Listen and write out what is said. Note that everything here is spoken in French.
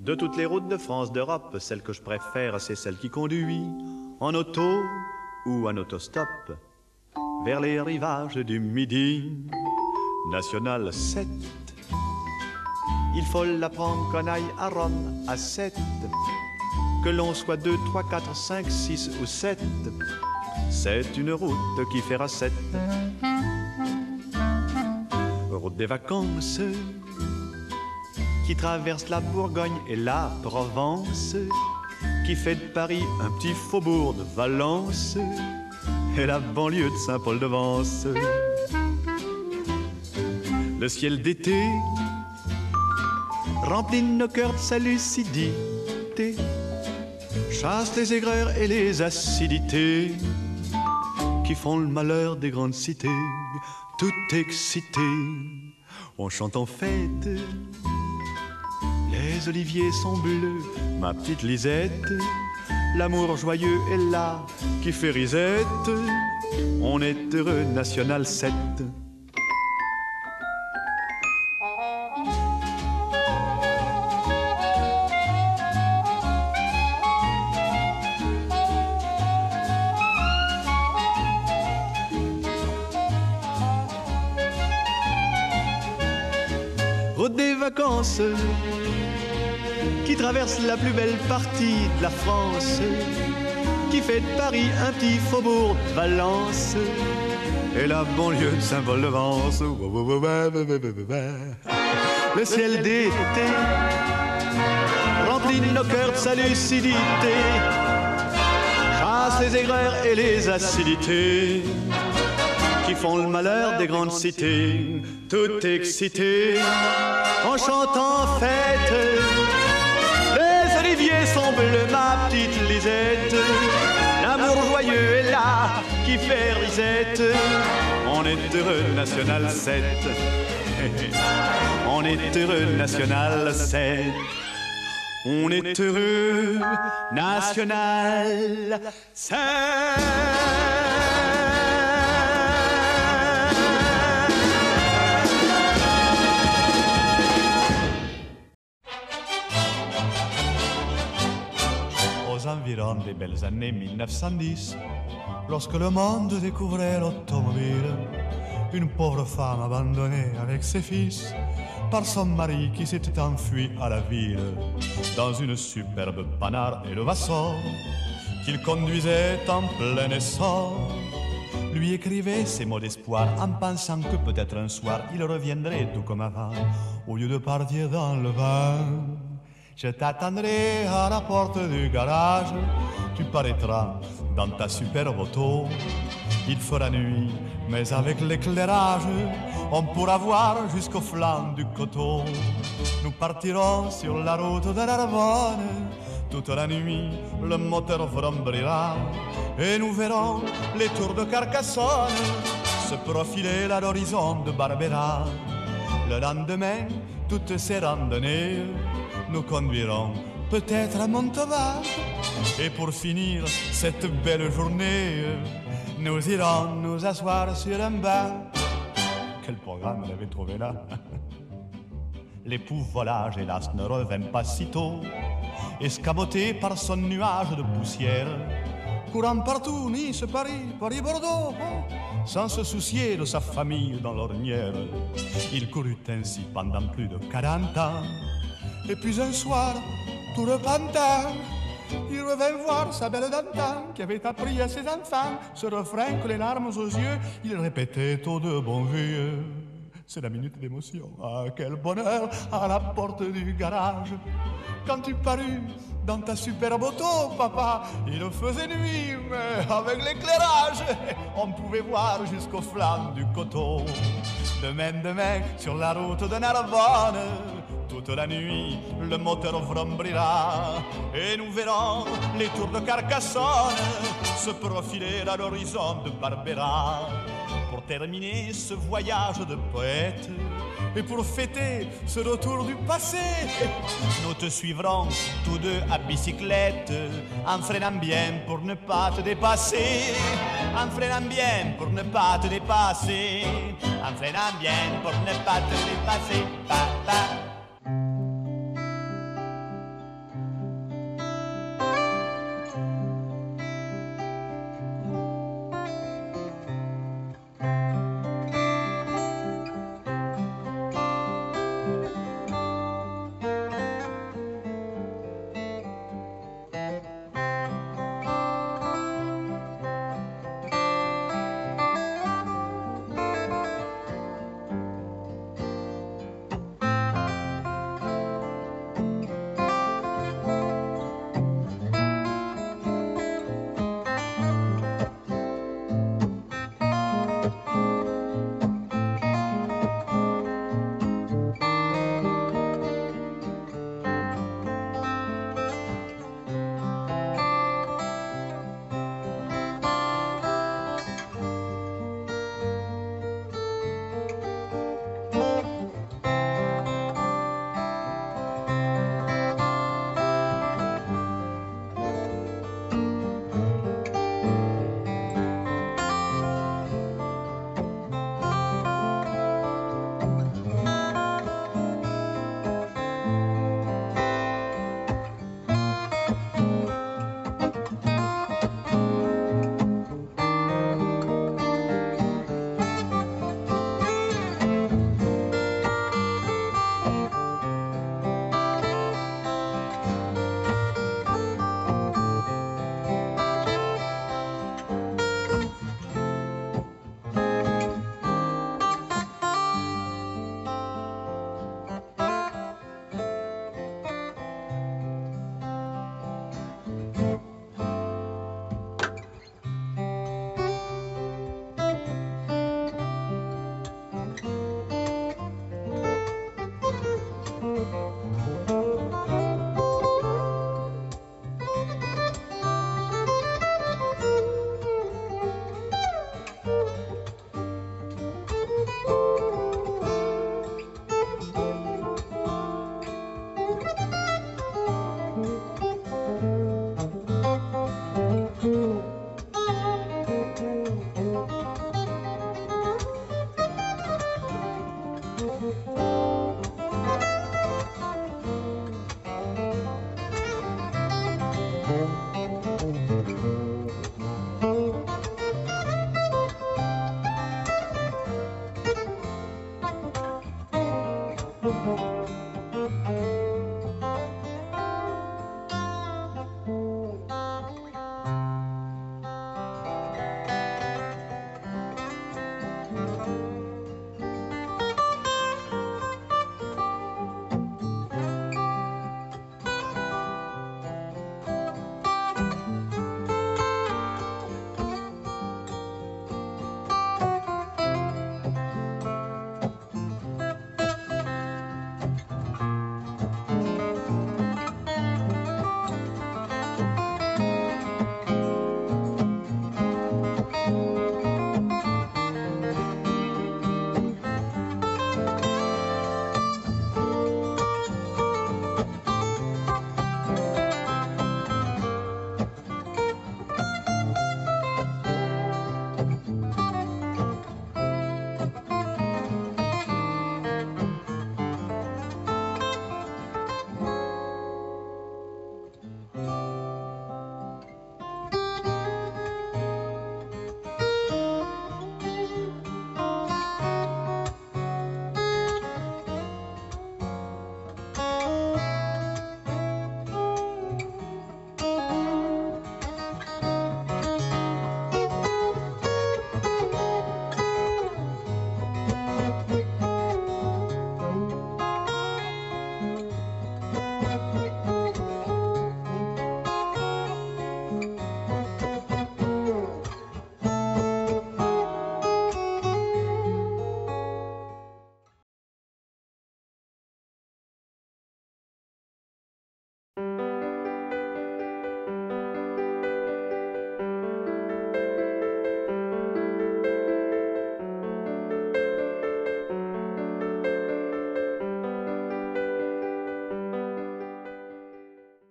De toutes les routes de France, d'Europe, celle que je préfère, c'est celle qui conduit en auto ou en autostop vers les rivages du Midi. National 7. Il faut la prendre qu'on aille à Rome à 7. Que l'on soit 2, 3, 4, 5, 6 ou 7. C'est une route qui fera 7. Route des vacances qui traverse la Bourgogne et la Provence, qui fait de Paris un petit faubourg de Valence et la banlieue de Saint-Paul-de-Vence. Le ciel d'été remplit nos cœurs de sa lucidité, chasse les aigreurs et les acidités qui font le malheur des grandes cités. Tout excité, on chante en fête. Les oliviers sont bleus, ma petite Lisette. L'amour joyeux est là qui fait risette. On est heureux, National 7. Route des vacances qui traverse la plus belle partie de la France, qui fait de Paris un petit faubourg de Valence et la banlieue de Saint-Paul-de-Vence. Le ciel d'été remplit nos cœurs de sa lucidité, chasse les aigreurs et les acidités qui font le malheur des grandes cités. Tout excité, en chantant en fête. Les oliviers sont bleus, ma petite Lisette. L'amour joyeux est là qui fait risette. On est heureux, National 7. On est heureux, National 7. On est heureux, National 7. Aux environs des belles années 1910, lorsque le monde découvrait l'automobile, une pauvre femme abandonnée avec ses fils par son mari qui s'était enfui à la ville dans une superbe Panhard et le Vassor qu'il conduisait en plein essor, lui écrivait ces mots d'espoir en pensant que peut-être un soir il reviendrait tout comme avant au lieu de partir dans le vent. Je t'attendrai à la porte du garage, tu paraîtras dans ta superbe auto. Il fera nuit, mais avec l'éclairage, on pourra voir jusqu'au flanc du coteau. Nous partirons sur la route de Narbonne, toute la nuit le moteur vrombrira, et nous verrons les tours de Carcassonne se profiler à l'horizon de Barbera. Le lendemain, toutes ces randonnées nous conduirons peut-être à Montauban. Et pour finir cette belle journée, nous irons nous asseoir sur un banc. Quel programme elle avait trouvé là. L'époux volage, hélas, ne revint pas si tôt, escamoté par son nuage de poussière, courant partout, Nice, Paris, Paris-Bordeaux, sans se soucier de sa famille dans l'ornière. Il courut ainsi pendant plus de 40 ans. Et puis un soir, tout repentant, il revint voir sa belle d'antan qui avait appris à ses enfants ce refrain que les larmes aux yeux, il répétait aux deux bons vieux. C'est la minute d'émotion, ah quel bonheur, à la porte du garage. Quand tu parus dans ta superbe auto, papa, il faisait nuit, mais avec l'éclairage, on pouvait voir jusqu'au flanc du coteau. Demain, sur la route de Narbonne, toute la nuit, le moteur vrombrira, et nous verrons les tours de Carcassonne se profiler à l'horizon de Barbera. Pour terminer ce voyage de poète, et pour fêter ce retour du passé, nous te suivrons tous deux à bicyclette, en freinant bien pour ne pas te dépasser, en freinant bien pour ne pas te dépasser, en freinant bien pour ne pas te dépasser. Pa, pa.